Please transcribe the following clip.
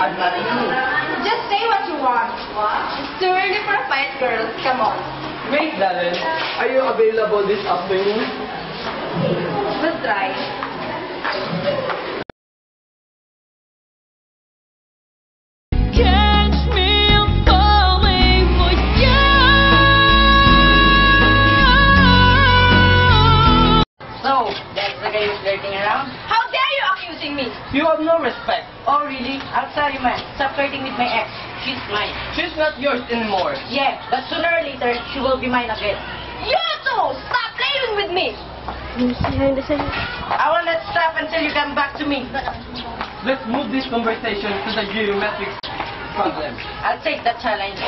I'd marry you. Just say what you want. It's too early for a fight, girls. Come on. Wait, Darren. Are you available this afternoon? We'll try. Catch me, I'm falling for you. So, that's the guy who's flirting around? How dare you accusing me? You have no respect. Oh, really? I'm sorry, man. Stop flirting with my ex. She's mine. She's not yours anymore. Yeah, but sooner or later, she will be mine again. You two! Stop playing with me! I will not stop until you come back to me. Let's move this conversation to the geometric problem. I'll take that challenge.